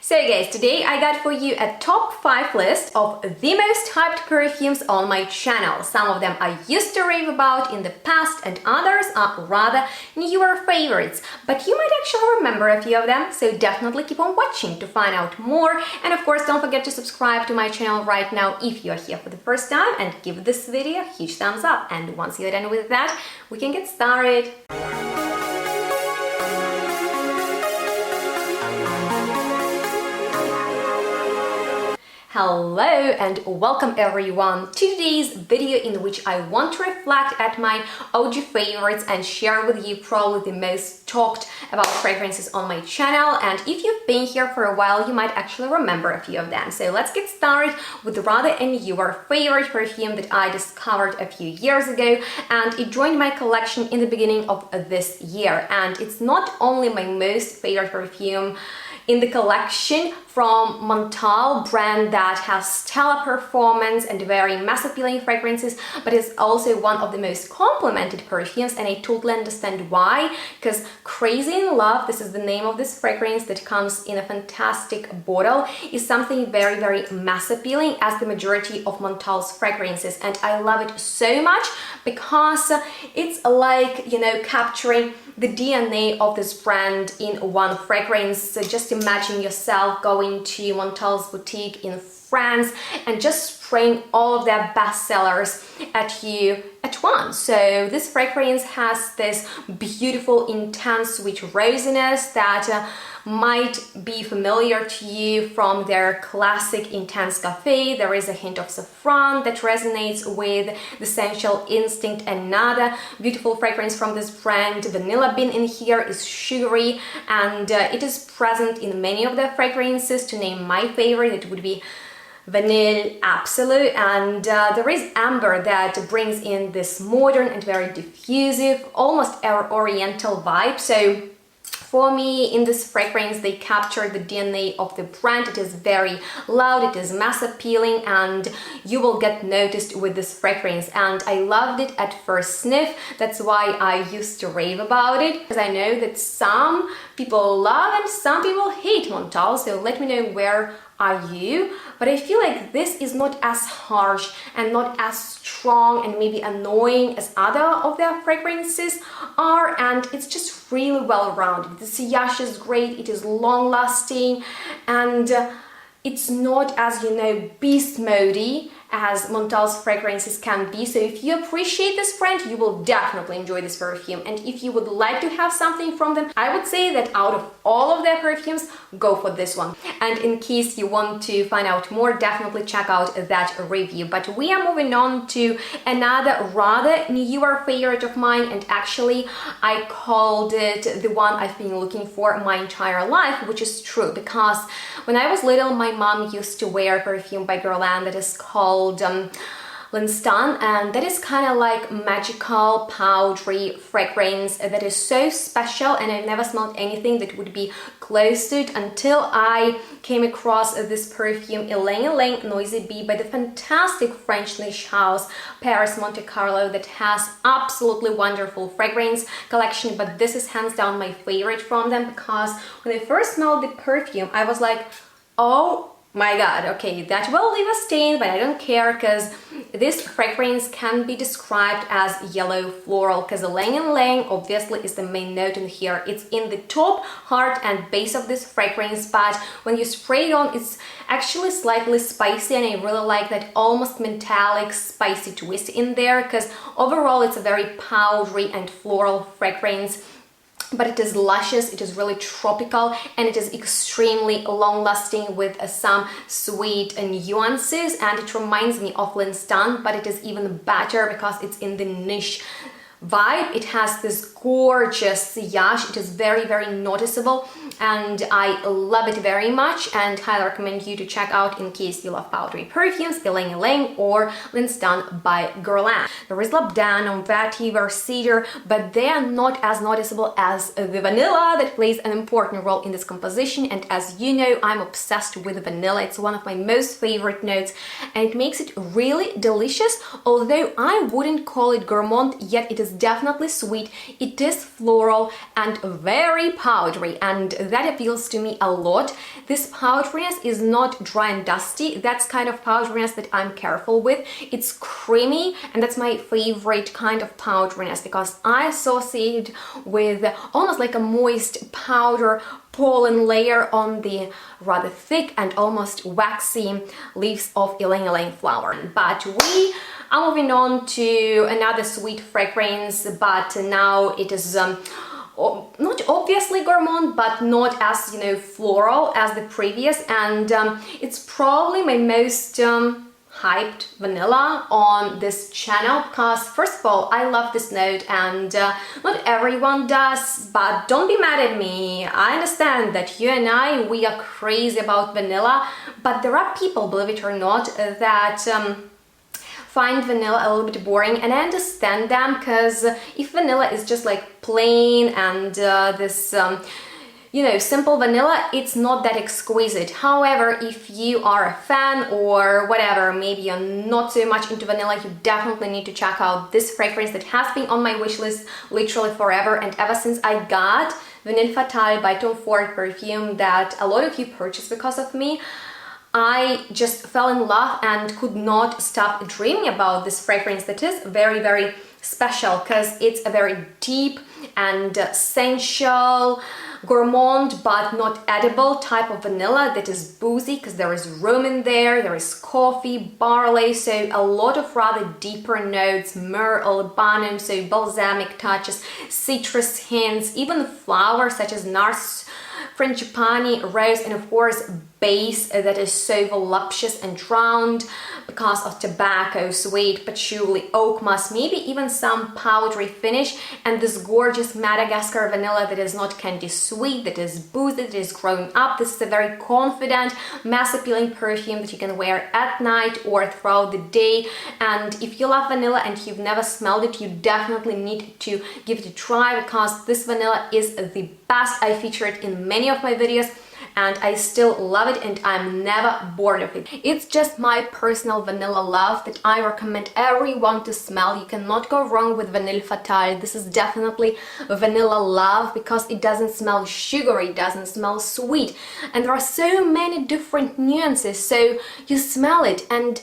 So guys, today I got for you a top 5 list of the most hyped perfumes on my channel. Some of them I used to rave about in the past and others are rather newer favorites. But you might actually remember a few of them, so definitely keep on watching to find out more. And of course, don't forget to subscribe to my channel right now if you are here for the first time and give this video a huge thumbs up. And once you're done with that, we can get started. Hello and welcome everyone to today's video in which I want to reflect at my OG favorites and share with you probably the most talked about fragrances on my channel. And if you've been here for a while, you might actually remember a few of them. So let's get started with rather a newer favorite perfume that I discovered a few years ago, and it joined my collection in the beginning of this year. And it's not only my most favorite perfume in the collection from Montale brand that has stellar performance and very mass appealing fragrances, but it's also one of the most complimented perfumes, and I totally understand why, because Crazy in Love, this is the name of this fragrance that comes in a fantastic bottle, is something very mass appealing as the majority of Montale's fragrances, and I love it so much because it's like, you know, capturing the DNA of this brand in one fragrance. So just imagine yourself going to Montale's boutique in France and just spraying all of their bestsellers at you at once. So this fragrance has this beautiful, intense, sweet rosiness that might be familiar to you from their classic Intense Cafe. There is a hint of saffron that resonates with the Sensual Instinct. Another beautiful fragrance from this brand, Vanilla Bean, in here is sugary, and it is present in many of their fragrances. To name my favorite, it would be Vanille Absolute, and there is amber that brings in this modern and very diffusive, almost oriental vibe. So for me, in this fragrance, they capture the DNA of the brand. It is very loud, it is mass appealing, and you will get noticed with this fragrance. And I loved it at first sniff. That's why I used to rave about it, because I know that some people love and some people hate Montale. So let me know, where are you? But I feel like this is not as harsh and not as strong and maybe annoying as other of their fragrances are, and it's just really well rounded. The sillage is great, it is long lasting, and it's not as, you know, beast modey as Montale's fragrances can be. So if you appreciate this brand, you will definitely enjoy this perfume. And if you would like to have something from them, I would say that out of all of their perfumes, go for this one. And in case you want to find out more, definitely check out that review. But we are moving on to another rather newer favorite of mine, and actually I called it the one I've been looking for my entire life, which is true, because when I was little, my mom used to wear a perfume by Guerlain that is called L'Instant, and that is kind of like magical powdery fragrance that is so special, and I've never smelled anything that would be close to it until I came across this perfume, Elaine Noisy Bee, by the fantastic French niche house Paris Monte Carlo, that has absolutely wonderful fragrance collection. But this is hands down my favorite from them, because when I first smelled the perfume, I was like, oh my god, okay, that will leave a stain, but I don't care, because this fragrance can be described as yellow floral, because Elaine obviously is the main note in here. It's in the top, heart and base of this fragrance, but when you spray it on, it's actually slightly spicy, and I really like that almost metallic spicy twist in there, because overall it's a very powdery and floral fragrance. But it is luscious, it is really tropical, and it is extremely long-lasting with some sweet nuances, and it reminds me of L'Instant, but it is even better because it's in the niche vibe. It has this gorgeous sillage, it is very noticeable, and I love it very much, and highly recommend you to check out, in case you love powdery perfumes, Elaine or L'Instant by Guerlain. There is Labdanum, Vetiver, Cedar, but they are not as noticeable as the vanilla that plays an important role in this composition. And as you know, I'm obsessed with vanilla. It's one of my most favorite notes, and it makes it really delicious, although I wouldn't call it gourmand, yet it is definitely sweet. It is floral and very powdery, and that appeals to me a lot. this powderiness is not dry and dusty. That's kind of powderiness that I'm careful with. It's creamy, and that's my favorite kind of powderiness because I associate it with almost like a moist powder pollen layer on the rather thick and almost waxy leaves of Elaine flower. But we are moving on to another sweet fragrance, but now it is not obviously gourmand, but not as, you know, floral as the previous, and it's probably my most hyped vanilla on this channel because, first of all, I love this note, and not everyone does, but don't be mad at me. I understand that you and I, we are crazy about vanilla, but there are people, believe it or not, that find vanilla a little bit boring, and I understand them, because if vanilla is just like plain and this you know, simple vanilla, it's not that exquisite. However, if you are a fan or whatever, maybe you're not so much into vanilla, you definitely need to check out this fragrance that has been on my wish list literally forever, and ever since I got Vanille Fatale by Tom Ford perfume that a lot of you purchased because of me, I just fell in love and could not stop dreaming about this fragrance that is very, very special, because it's a very deep and sensual, gourmand but not edible type of vanilla that is boozy, because there is rum in there, there is coffee, barley, so a lot of rather deeper notes, myrrh, olibanum, so balsamic touches, citrus hints, even flowers such as narcissus, frangipani, rose, and of course base that is so voluptuous and drowned because of tobacco, sweet patchouli, oak moss, maybe even some powdery finish, and this gorgeous Madagascar vanilla that is not candy sweet, that is boozy, that is grown up. This is a very confident, mass appealing perfume that you can wear at night or throughout the day, and if you love vanilla and you've never smelled it, you definitely need to give it a try, because this vanilla is the best. I feature it in many of my videos and I still love it, and I'm never bored of it. It's just my personal vanilla love that I recommend everyone to smell. You cannot go wrong with Vanille Fatale. This is definitely vanilla love because it doesn't smell sugary, it doesn't smell sweet, and there are so many different nuances, so you smell it and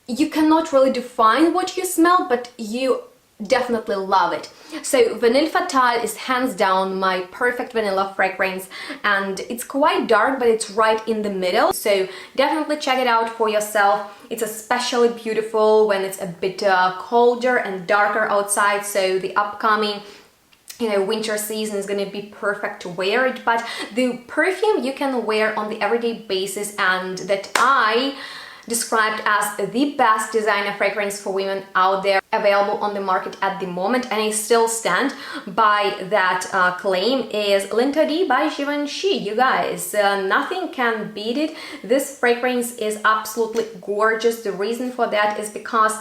you cannot really define what you smell, but you definitely love it. So Vanille Fatale is hands down my perfect vanilla fragrance, and it's quite dark, but it's right in the middle, so definitely check it out for yourself. It's especially beautiful when it's a bit colder and darker outside, so the upcoming, you know, winter season is going to be perfect to wear it. But the perfume you can wear on the everyday basis, and that I described as the best designer fragrance for women out there available on the market at the moment, and I still stand by that claim, is L'Interdit by Givenchy. You guys, nothing can beat it. This fragrance is absolutely gorgeous. The reason for that is because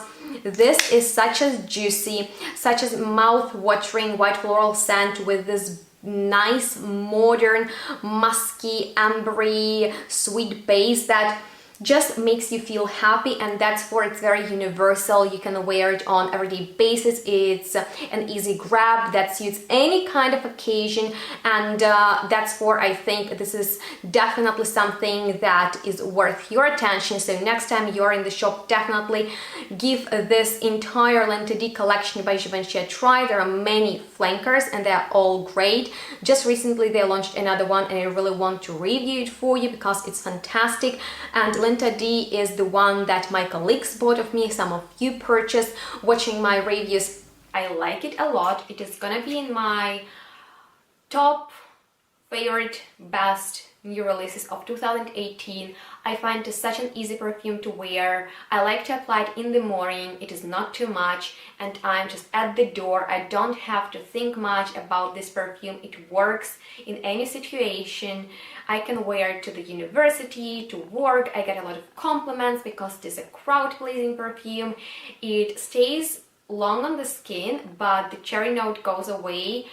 this is such a juicy, such a mouth-watering white floral scent with this nice, modern, musky, ambery, sweet base that just makes you feel happy, and that's for it's very universal. You can wear it on everyday basis. It's an easy grab that suits any kind of occasion, and that's for, I think this is definitely something that is worth your attention. So next time you're in the shop, definitely give this entire L'Interdit collection by Givenchy a try. There are many flankers and they're all great. Just recently they launched another one and I really want to review it for you because it's fantastic. And L'Interdit is the one that my colleagues bought of me, some of you purchased watching my reviews. I like it a lot. It is gonna be in my top favorite best new releases of 2018. I find it such an easy perfume to wear. I like to apply it in the morning. It is not too much and I'm just at the door. I don't have to think much about this perfume. It works in any situation. I can wear it to the university, to work. I get a lot of compliments because it is a crowd-pleasing perfume. It stays long on the skin, but the cherry note goes away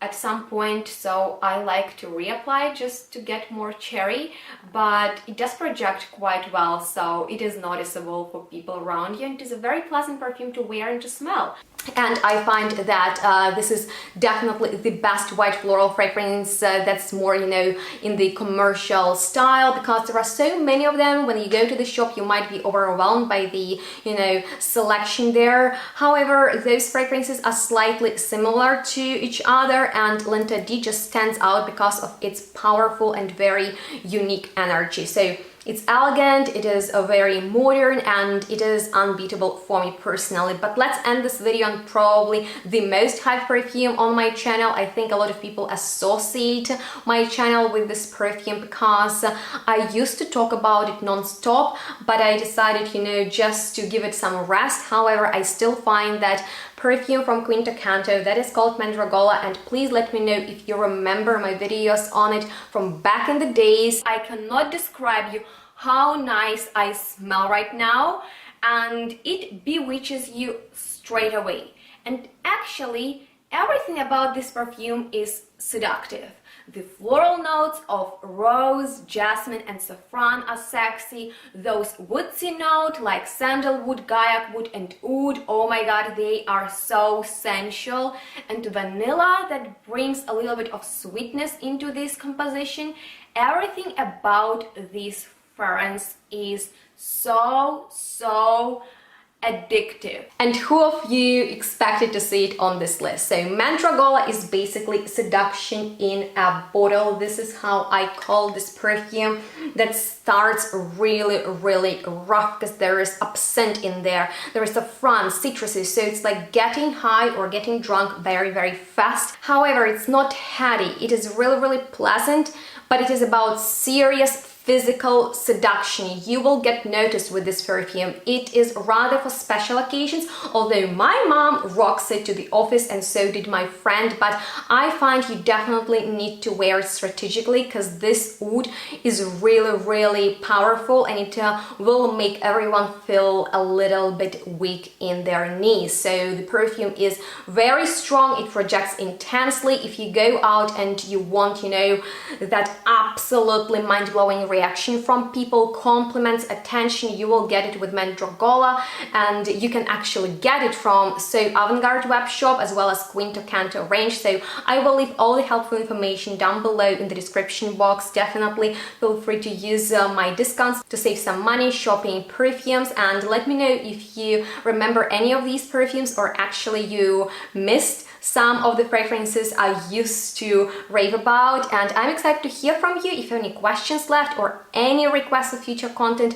at some point, so I like to reapply just to get more cherry, but it does project quite well, so it is noticeable for people around you, and it is a very pleasant perfume to wear and to smell. And I find that this is definitely the best white floral fragrance that's more, you know, in the commercial style, because there are so many of them. When you go to the shop, you might be overwhelmed by the, you know, selection there. However, those fragrances are slightly similar to each other, and L'Interdit just stands out because of its powerful and very unique energy. So it's elegant, it is a very modern, and it is unbeatable for me personally. But let's end this video on probably the most hyped perfume on my channel. I think a lot of people associate my channel with this perfume because I used to talk about it non-stop, but I decided, you know, just to give it some rest. However, I still find that perfume from Quinto Canto that is called Mandragola, and please let me know if you remember my videos on it from back in the days. I cannot describe you how nice I smell right now, and it bewitches you straight away. And actually everything about this perfume is seductive. The floral notes of rose, jasmine and saffron are sexy. Those woodsy notes like sandalwood, gaiac wood and oud, oh my god, they are so sensual. And vanilla that brings a little bit of sweetness into this composition. Everything about this fragrance is so addictive. And who of you expected to see it on this list? So Mandragola is basically seduction in a bottle. This is how I call this perfume that starts really rough because there is absinthe in there. There is saffron, citrusy, so it's like getting high or getting drunk very fast. However, it's not heady. It is really pleasant, but it is about serious physical seduction. You will get noticed with this perfume. It is rather for special occasions, although my mom rocks it to the office and so did my friend, but I find you definitely need to wear it strategically because this oud is really powerful, and it will make everyone feel a little bit weak in their knees. So the perfume is very strong, it projects intensely. If you go out and you want, you know, that absolutely mind-blowing reaction from people, compliments, attention, you will get it with Mandragola, and you can actually get it from So Avant-Garde web shop as well as Quinto Canto range. So I will leave all the helpful information down below in the description box. Definitely feel free to use my discounts to save some money shopping perfumes, and let me know if you remember any of these perfumes or actually you missed some of the fragrances I used to rave about. And I'm excited to hear from you. If you have any questions left or any requests of future content,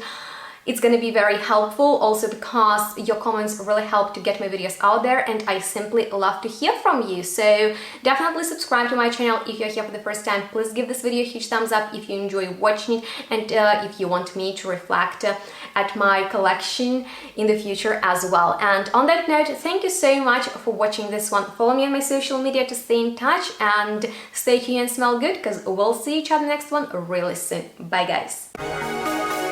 it's going to be very helpful also because your comments really help to get my videos out there, and I simply love to hear from you. So definitely subscribe to my channel if you're here for the first time. Please give this video a huge thumbs up if you enjoy watching it, and if you want me to reflect at my collection in the future as well. And on that note, thank you so much for watching this one. Follow me on my social media to stay in touch, and stay tuned and smell good because we'll see each other next one really soon. Bye guys.